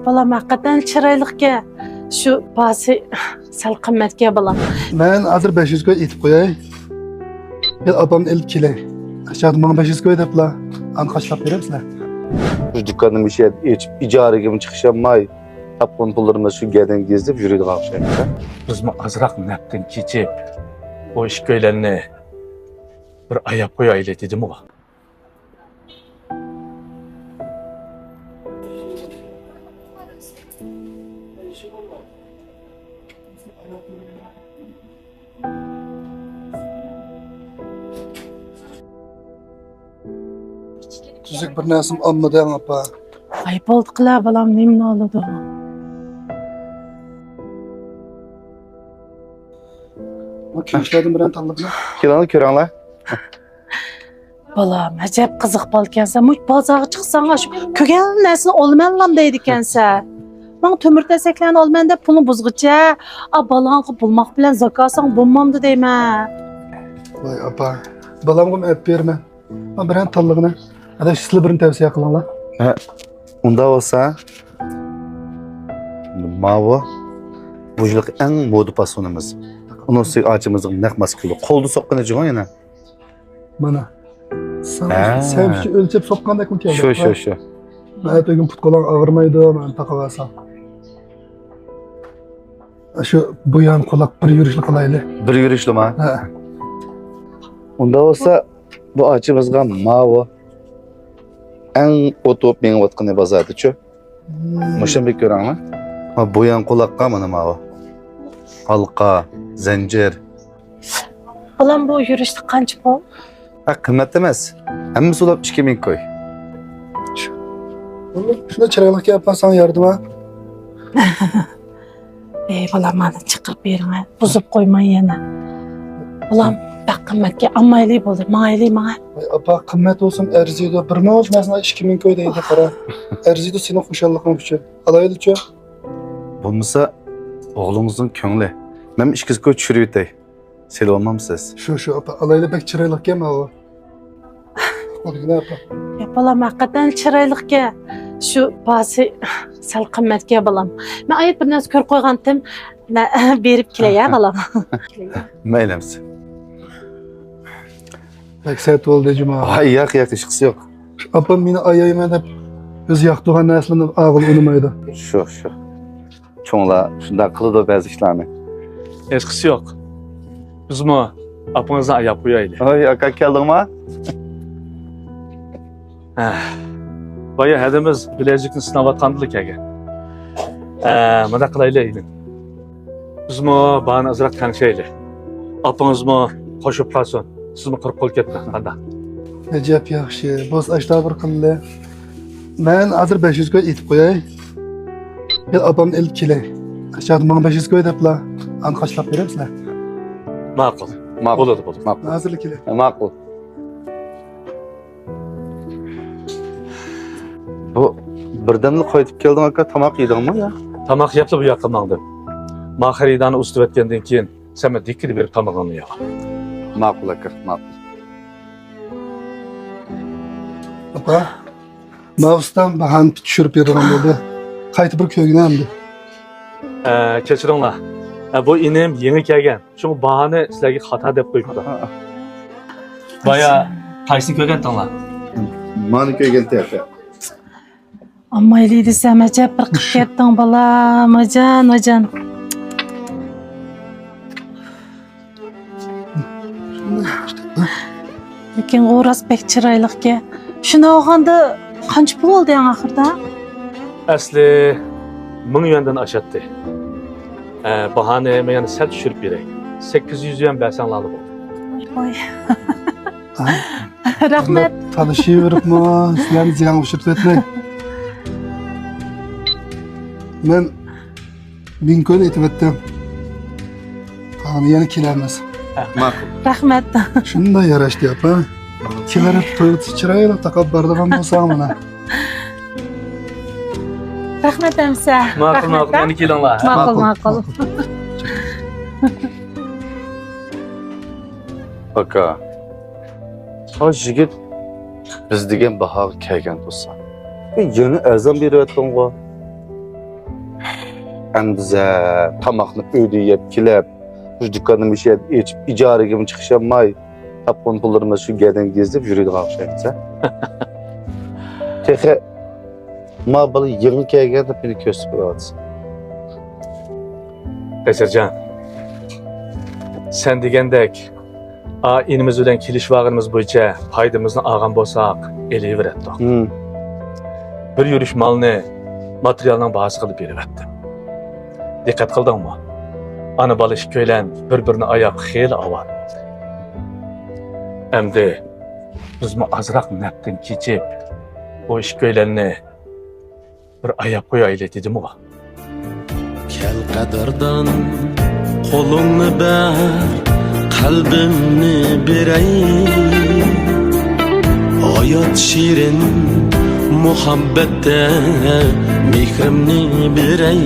Balam hakikaten çıraylıqqa. Şu bası sal qimmatga balam. Ben hazır 500 koy itip koyay. Gel apamın elip kelay. Aşağıda bana 500 koy dep la. An kaçlap verem sizler. Şu dükkanın bir şey içip icarəyə mi çıxışamay. Tapqan pullarımı şu gəldən gezdib yürüdük akşam. Biz mi azraq nəptin keçib o iş köylərini bir ayap koyaylı dedim o. Tüzük bir nasim almadı apa. Ay boldu qila balam nemin oldu. O kümüşlerden birini tanıdık mı? Kilanı körənglər. Balam acayip qiziq balkansa, muç bazağı çıqsan şu kögen nesini olmanlam deydi ekansa. Mən tömür dəsəklərini olman dep pulunu buzğıca, a balanğı bulmaq bilan zakasan bulmamdı deymə. Vay apa. Balamgım ep verme. Ama birini tanıdığına. Hadi sizle birini tavsiye kılın la. Onda olsa Mavo bujluq ən modu pasonumuz. Onun üstü acımızın nəqmas kılı. Qoldu soqqan ecəğən yana. Bana. Sen şu ölçüp sokkan da kim geldi? Şu. Ben de gün putkolan ağırmaydı, ben takavasam. Şu bu yan kulak bir yürüyüşlü kalaylı. Bir yürüyüşlü ma. Ha. Onda olsa bu acımızga Mavo ən otop meni vatqını bazadı çö. Mışın bir görənglər. Ma bu yan kulaqqa mana Mavo. Halqa, zincir. Balam bu yürüyüşlü qancha pul? Ha qimmat emas. Hammasi ulab 2000 koy. Şuna çıraylık yaparsan yardıma. Balam bana çıqırıb berin, buzub qoymayın yana. Balam bak qimmatga ammayli bo'ldi, mayli mana. Apa kımmet olsun erziydi. Bir mi olsun aslında 2000 koy deydi para. Erziydi senin hoşallığın için. Alaydı çö. Bulmasa oğlunuzun köngli. Mən 2 koy çürüyüb dey. Sel olmamsınız. Şu apa alaydı pek çıraylık yeme o. O ne apa? Balam hakikaten çıraylıqqa. Şu bası sal qimmatga balam. Mən ayet bir narsa ko'rib qo'ygandim. Berib kelaya balam. Meylemsi. Pek sert oldu cuma. Ay yak işıqsı yok. Apam beni ayayım edip öz yaktığın neslini ağıl unumaydı. Şu. Çoğunla şunda kılıdı bəzi işlerini. Eskisi yok. Biz mi apınızdan ayap koyaylı. Ay aka geldin mi? Baya hedimiz Bilecik'in sınava tanıdık egen. Mada kılaylı eylin. Biz mi bana azrak tanışaylı. Apınız mı koşup kalsın. Siz mi kırık kol ketme. Hadi. Necep yaxşı. Boz aşağı bir kıllı. Ben hazır 500 koy itip koyay. Gel apamın elip kelay. Aşağıda bana 500 koy dep la. An kaçlap verem sizler. Makul. Makul. Olur. Makul. Hazırlık kelay. Makul. Bu birdemli koyup geldin aka tamak yedin mi ya? Tamak yaptı bu yakınlandı. Maharidanı ustup etkenden keyin sen dikili bir tamağını ya. Makul aka, makul. Apa. Mavustan bahan düşürüp yerden oldu. Kayıtı bir köyüne emdi. Keçiringlar. Bu inim yeni kelgan. Şu bahane sizlarga xato deb qo'yibdi. Baya qaysini ko'rgandinglar? Mani köygen tepe. Ammayli desam acayip bir qilib ketding balam, ajan. Lekin qo'ras pek chirayliqga. Shuni olganda qancha pul oldi yang axirda? Asli 1000 yuandan aşattı. Bahane men yana sal tushirib beray. 800 yuan bersan lali bo'ldi. Voy. Rahmat. Tanışıverip mi? Sizlerini ziyan uçurup etmeyin. Ben 1000 koy itip ettim. Hani yeni kilermez. Makul. Rahmat. Şunu da yaraştı yap ha. Kilerip toyut çırayla takap bardagan bolsa mana. Rahmat amsa. Ma'qul, yana kelinglar. Ma'qul. Aka. O yigit biz degan bahoga kelgan bo'lsa. Yana arzon berayotgan-ku. andize, tamakını ödeyip, kilep, şu dükkanın bir şey içip, icari gibi çıkışamay, tapkon pullarımız şu geden gezip yürüydü kalkışayınca. Tehe, ma balı yığın kegen de beni köstü koyadsın. Esircan, sen degendek, inimiz bilen kiliş vağınımız boyunca paydamızını ağam bolsak eleyi verettik. Bir yürüyüş malını materialından bahası kılıp verivettim. Dikkat kıldın mı? Ana balı iş köylen bir-birini ayap xeyli avar. Emdi biz mi azrak neptin keçip o iş köylenini bir ayap koyayla dedim mi? Kel qadardan qo'lingni ber, qalbimni beray. Hayot shirin muhabbatda mehrimni beray.